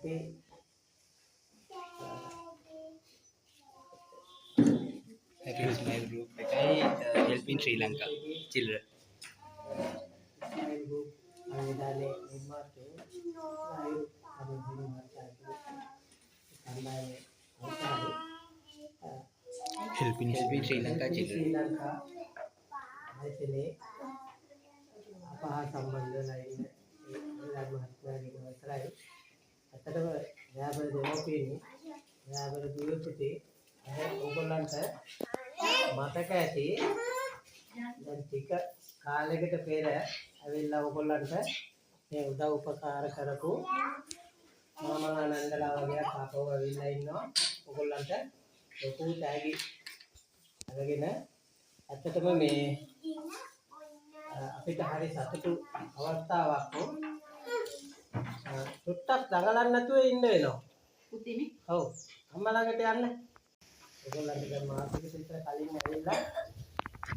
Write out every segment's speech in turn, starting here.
අපි Happy Smile Group එකයි helping Sri Lanka children. Smile group ආයතනයේ නිර්මාතෘ ආයු අනුදින මාතෘකාවේ කණ්ඩායමේ අවසානයේ Helping Sri Lanka ශ්‍රී children. ලංකා ආයතනයේ අපහා සම්බන්ධ ලයින් ඒ මහත්මයාගේ අවසරයි. අතරම යාබර දෙමෝපියනි යාබර දුවපුතේ ඕගොල්ලන්ට මතක ඇති දැන් ටික කාලයකට පෙර ඇවිල්ලා ඕගොල්ලන්ට මේ උදව් උපකාර කරපු මාමා නන්දලා වගේ ආපහු ඇවිල්ලා ඉන්නවා. ඕගොල්ලන්ට ලොකු තෑගි අරගෙන ඇත්තටම මේ අපිට හරි සතුටු අවස්ථාවක් චුට්ටක් දඟලන්න නැතුව ඉන්න වෙනවා. පුතිනේ. ඔව්. අම්මා ළඟට යන්න. ඒගොල්ලන්ට දැන් මාසික විතර කලින් ඇවිල්ලා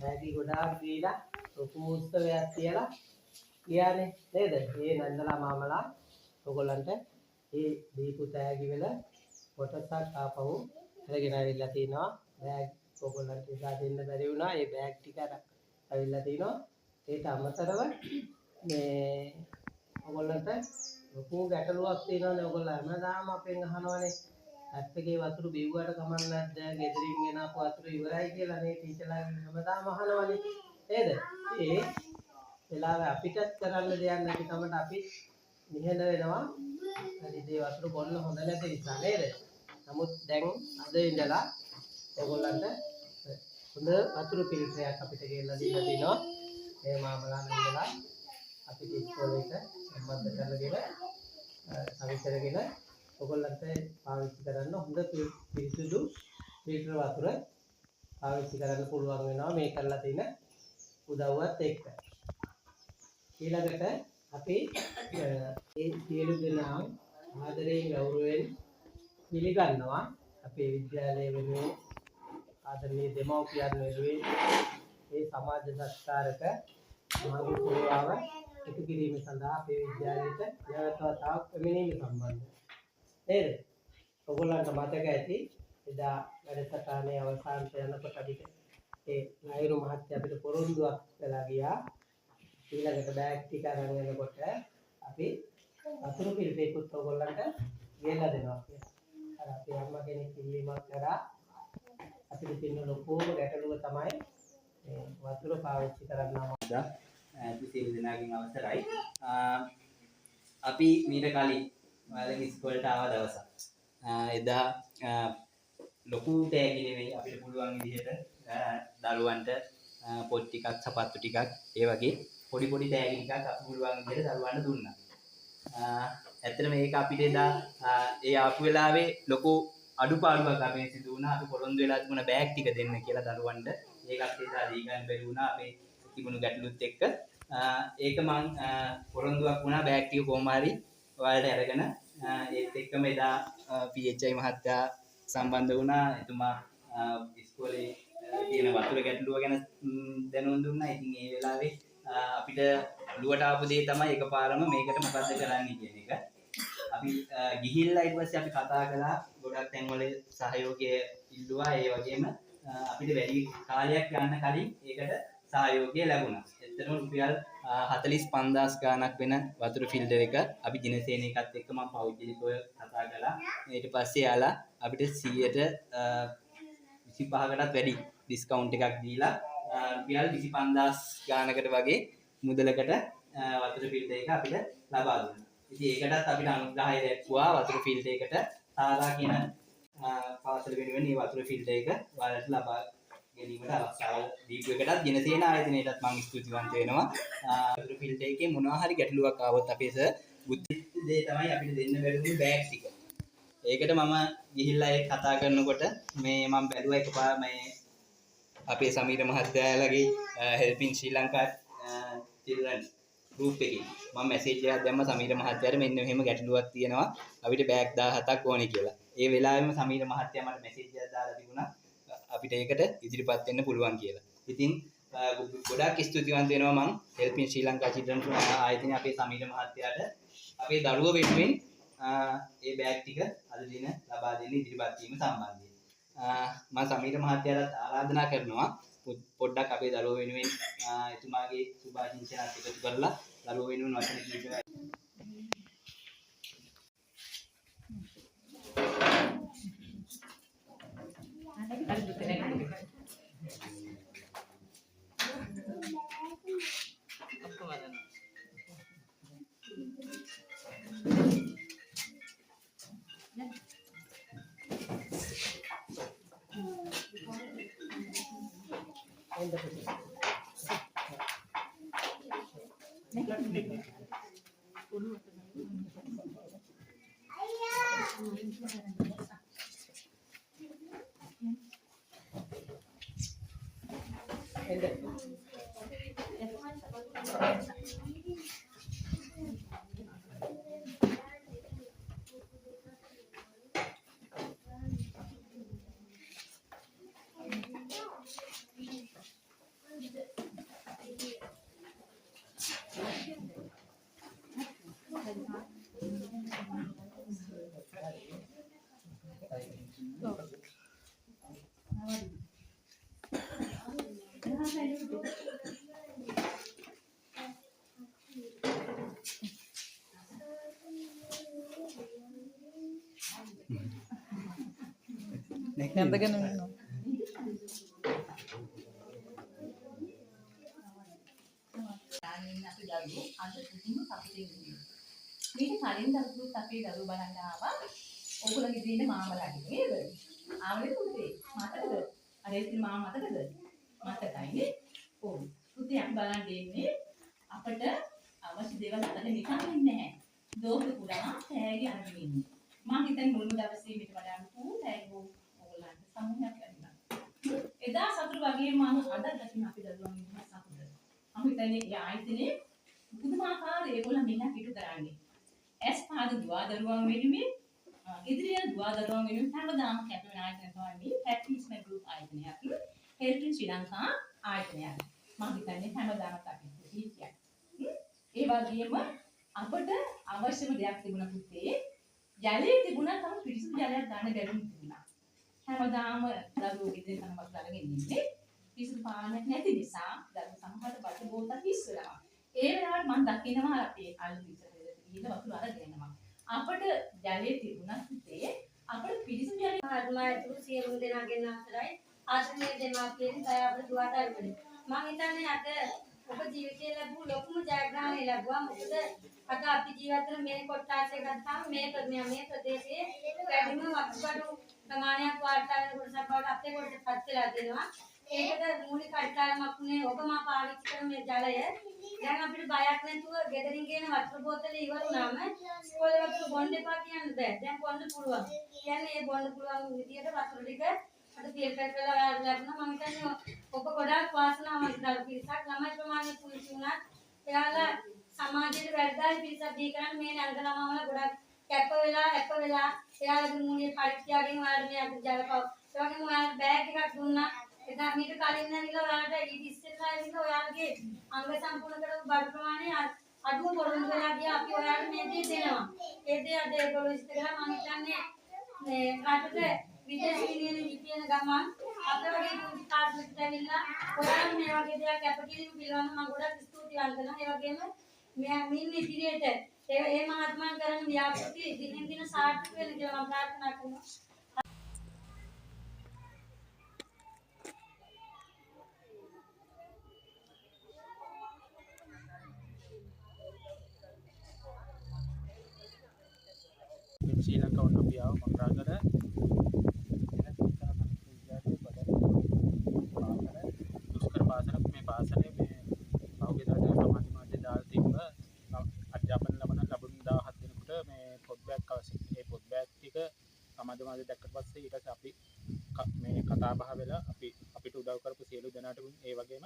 ඈදි ගොඩාක් දීලා ලොකු උත්සවයක් තියලා ගියානේ නේද? මේ නන්දලා මාමලා ඕගොල්ලන්ට මේ දීපු තෑගි වල කොටසක් ආපහු අරගෙන ඇවිල්ලා තිනවා. බෑග් ඕගොල්ලන්ට ඉදා දෙන්න බැරි වුණා. ඒ බෑග් ටික ඇවිල්ලා තිනවා. ඒට අමතරව මේ ඕගොල්ලන්ට ලොකු ගැටලුවක් තියෙනවානේ. ඕගොල්ලෝ හැමදාම අපෙන් අහනවානේ ඇත්තගේ වතුර බිව්වට කමක් නැද්ද? ගෙදරින් ගෙනාපු වතුර ඉවරයි කියලා නේ ටීචර්ලාගෙන් හැමදාම අහනවානේ. නේද? ඒ වෙලාවේ අපිටත් කරන්න දෙයක් නැති කමට අපි නිහඬ වෙනවා. හරි දේ වතුර බොන්න හොඳ නැති නිසා නේද? නමුත් දැන් අද ඉඳලා ඕගොල්ලන්ට හොඳ වතුර ෆිල්ටරයක් අපිට ගෙන්නලා දීලා තිනවා. මේ මාමලා නන්දලා අපිට ඉස්කෝලේට සම්බන්ධ කරගෙන සවිතරගෙන ඔයගොල්ලන්ට පාවිච්චි කරන්න හොඳ පිරිසිදු ෆිල්ටර් වතුර පාවිච්චි කරන්න පුළුවන් වෙනවා මේ කරලා තියෙන උදව්වත් එක්ක. ඊළඟට අපි මේ සියලු දෙනා ආදරයෙන් ගෞරවයෙන් පිළිගන්නවා අපේ විද්‍යාලය වෙනුවෙන් ආදරණීය දෙමව්පියන් වෙනුවෙන් මේ සමාජ සත්කාරක මහඟු සේවාව ඉටු කිරීම සඳහා අපේ විද්‍යාලයට නැවතවතාවක් පැමිණීම සම්බන්ධ නේද? ඔයගොල්ලන්ට මතක ඇති එදා වැඩසටහනේ අවසානට යනකොට අපිට ඒ නයිරු මහත්තයා අපිට පොරොන්දුවක් කළා ගියා. ඊළඟට බෑග් ටික අරන් එනකොට අපි වතුර පිළිපෙකුත් ඔයගොල්ලන්ට ගෙනලා දෙනවා කියලා. අර අපේ අම්මා කෙනෙක් ඉල්ලීමක් කරා අපිට තියෙන ලොකුම ගැටලුව තමයි මේ වතුර පාවිච්චි කරන්නම. අපි සියලු දෙනාගෙන් අවසරයි. අපි මීට කලින් ඔයාලගේ ඉස්කෝලේට ආව දවසක්. එදා ලොකු තෑගි නෙවෙයි අපිට පුළුවන් විදිහට දරුවන්ට පොත් ටිකක් සපත්තු ටිකක් ඒ වගේ පොඩි පොඩි තෑගි ටිකක් අපි පුළුවන් විදිහට දරුවන්ට දුන්නා. ඇත්තටම මේක අපිට එදා ඒ ආපු වෙලාවේ ලොකු අඩුපාඩුවක් අපේ සිදු වුණා. අපි පොරොන්දු වෙලා තිබුණ බෑග් ටික දෙන්න කියලා දරුවන්ට. ඒකත් එදා දී ගන්න බැරි වුණා අපේ තිබුණු ගැටලුත් එක්ක. ඒක මං පොරොන්දුවක් වුණා බෑග් ටික කොහොම හරි ඔයාලට අරගෙන ඒත් එක්කම එදා PHI මහත්තයා සම්බන්ධ වුණා. එතුමා ඉස්කෝලේ තියෙන වතුර ගැටලුව ගැන දැනුම් දුන්නා. ඉතින් ඒ වෙලාවේ අපිට ඔළුවට ආපු දේ තමයි එකපාරම මේකට මොකද්ද කරන්න කියන එක. අපි ගිහිල්ලා ඊට පස්සේ අපි කතා කළා ගොඩක් තැන්වල සහයෝගය ඉල්ලුවා. ඒ වගේම අපිට වැඩි කාලයක් යන්න කලින් ඒකට සහයෝගය ලැබුණා. එතන රුපියල් 45000 ගාණක් වෙන වතුර ෆිල්ටර් එක අපි දිනසේන එකත් එක්ක මම පෞද්ගලිකව කතා කළා. ඊට පස්සේ යාලා අපිට 25%කටත් වැඩි ඩිස්කවුන්ට් එකක් දීලා රුපියල් 25000 ගාණකට වගේ මුදලකට වතුර ෆිල්ටර් එක අපිට ලබා දුන්නා. ඉතින් ඒකටත් අපිට අනුග්‍රහය දැක්වුවා වතුර ෆිල්ටර් එකට තාරා කියන පාසල වෙනුවෙන් මේ වතුර ෆිල්ටර් එක ඔයාලට ලබා ගැනීමට අවස්ථාව දීපු එකටත් දිනසේන ආයතනයටත් මම ස්තුතිවන්ත වෙනවා. වතුර ෆිල්ටර් එකේ මොනවා හරි ගැටලුවක් ආවොත් අපේ සර් බුද්ධි දේ තමයි අපිට දෙන්න බැරිුණු බෑග් ටික. ඒකට මම ගිහිල්ලා ඒක කතා කරනකොට මේ මම බැලුවා එකපාර මේ අපේ Sameera මහත්තයාලගේ helping Sri Lanka children group එකේ මම මැසේජ් එකක් දැම්ම සමීර මහත්තයාට මෙන්න මෙහෙම ගැටලුවක් තියෙනවා අපිට බෑග් 17ක් ඕනේ කියලා. ඒ වෙලාවෙම සමීර මහත්තයා මට මැසේජ් එකක් දාලා තිබුණා අපිට ඒකට ඉදිරිපත් වෙන්න පුළුවන් කියලා. ඉතින් ගොඩාක් ස්තුතිවන්ත වෙනවා මම helping Sri Lanka children ආයතනයේ අපේ සමීර මහත්තයාට අපේ දරුවෝ වෙනුවෙන් ඒ බෑග් ටික අද දින ලබා දෙන්න ඉදිරිපත් වීම සම්බන්ධයෙන් මම සමීර මහත්තයාට ආරාධනා කරනවා පොඩ්ඩක් අපේ දරුවෝ වෙනුවෙන් එතුමාගේ සුභාශිංසනත් එකතු කරලා දරුවෝ වෙනුවෙන් වචන කීපයක් නැන්දගෙන ඉන්නවා. අපි දරුවෝ අද කිසිම සතුටින් ඉන්නේ. මේක කලින් දරුවෝත් අපේ දරුවෝ බලන්න ආවා. ඔයගොල්ලෝගේ දිනේ මාමලාගේ නේද? ආවනේ පුතේ. මතකද? අර ඉතින් මාමා මතකද? මතකයිනේ. ඔව්. පුතේ අපි බලන්න දෙන්නේ අපිට අවශ්‍ය දේවල් අතට නිකන් ඉන්නේ නැහැ. දෝක පුරා තෑගි අරගෙන ඉන්නේ. මම හිතන්නේ මුල්ම දවසේ මෙතන වඩා පූ තෑගි ඔයගොල්ලන්ට සමුහයක් ලැබුණා. එදා සතුට වගේම අද දකින්න අපි දරුවන් ඉන්න සතුට. අපි හිතන්නේ ඒ ආයතනේ පුදුමාකාර ඒගොල්ලන් මෙන්න පිටු කරන්නේ. ඇස් පාද දුවා දරුවන් වෙනුවෙන් ඉදිරිය දුවා දරුවන් වෙනුවෙන් හැමදාම කැප වෙන ආයතන තමයි පැට්‍රිස්මන් ගෲප් ආයතනයක්. හෙල්පින් ශ්‍රී ලංකා ආයතනයක්. මම හිතන්නේ හැමදාම අපි හිතියක්. ඒ වගේම අපිට අවශ්‍යම දෙයක් තිබුණා පුතේ. ජලයේ තිබුණා තම පිරිසිදු ජලයක් ගන්න බැරුම් තිබුණා. හැමදාම දරුවෝ ඉදිරිය කනමක් දාගෙන ඉන්නේ. පිරිසිදු පානයක් නැති නිසා දරුවෝ සමහරට බඩ බෝතල් හිස් වෙනවා. ඒ වෙලාවට මම දකිනවා අපේ අලු පිටරේ ගිහින් වතුර අරගෙන යනවා. අපිට ජලයේ තිබුණා පුතේ අපිට පිරිසිදු ජලය ආත්මයතුළු සියලුම දෙනාගෙන අතරයි ආශ්‍රමයේ දෙමාපියන් තය අපිට දුවට අරගෙන මම හිතන්නේ අද ඔබ ජීවිතේ ලැබු ලොකුම ජයග්‍රහණය ලැබුවා මොකද අද අපි ජීවත් වෙන මේ කොට්ටාසය ගත්තාම මේ ප්‍රදේශයේ වැඩිම වතුබඩු ප්‍රමාණයක් වාර්තා වෙන කොටසක් බවට අපේ කොටසපත් වෙලා දෙනවා ඒකට මූලික අඩිතාලමක් උනේ ඔබ මා පාවිච්චි කරන මේ ජලය දැන් අපිට බයක් නැතුව ගෙදරින් ගෙන වතුර බෝතලේ ඉවර වුණාම ඉස්කෝලේ වතුර බොන්න එපා කියන්න බෑ දැන් බොන්න පුළුවන් කියන්නේ ඒ බොන්න පුළුවන් විදියට වතුර ටික අද ෆිල්ටර් කරලා ලැබුණා මම හිතන්නේ ඔබ ගොඩාක් වාසනාවන්ත දරු පිරිසක් ළමයි ප්‍රමාණය පුංචි වුණත් එයාලා සමාජයේ වැඩදායි පිරිසක් දී කරන්නේ මේ නංග ළමවල ගොඩක් කැප වෙලා එයාලගේ මූලික පරිත්‍යාගයෙන් ඔයාලට මේ අද ජලපව ඒ වගේම ඔයාලට බෑග් එකක් දුන්නා එදා මීට කලින් නැගිලා ඔයාලට ඊට ඉස්සෙල්ලා ඇවිල්ලා ඔයාලගේ අංග සම්පූර්ණ කරපු බඩු ප්‍රමාණය අඩුව පොරොන්දු වෙලා ගියා අපි ඔයාලට මේ දේ දෙනවා ඒ දේ අද ඒගොල්ලෝ ඉස්ත කරලා මම හිතන්නේ මේ රටට විදේශ විනිමය ලිපියන ගමන් අපේ වගේ පුංචි කාර්යයකට ඇවිල්ලා ඔයාලට මේ වගේ දෙයක් අපකිරීම පිළිබඳව මම ගොඩක් ස්තුතිවන්ත වෙනවා ඒ වගේම මින් ඉදිරියට ඒ මහත්මයන් කරන ව්‍යාපෘති දිනෙන් දින සාර්ථක වෙන්න කියලා මම ප්‍රාර්ථනා කරනවා ශ්‍රී ලංකාව නබියාව මකරාගල දුෂ්කර පාසලක් මේ පාසලේ මේ පහුගිය දවසේ සමාජ මාධ්‍ය දාලා තිබ්බ අධ්‍යාපන ලබන ලැබුණු 17 දෙනෙකුට මේ පොත් බෑග් අවශ්‍යයි. ඒ පොත් බෑග් ටික සමාජ මාධ්‍ය දැක්කට පස්සේ ඊට පස්සේ අපි මේ කතා බහ වෙලා අපිට උදව් කරපු සියලු දෙනාට ඒ වගේම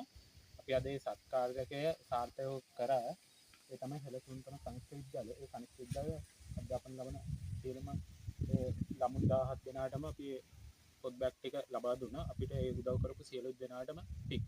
අපි අද මේ සත්කාරකය සාර්ථකව කරා ඒ තමයි හෙළතුන්තන කනිෂ්ඨ විද්‍යාලය. ඒ කනිෂ්ඨ විද්‍යාලය අධ්‍යාපන ලබන සියලුම ළමුන් 17 දෙනාටම අපි පොත් බෑග් ටික ලබා දුන්නා. අපිට ඒ උදව් කරපු සියලු දෙනාටම පික්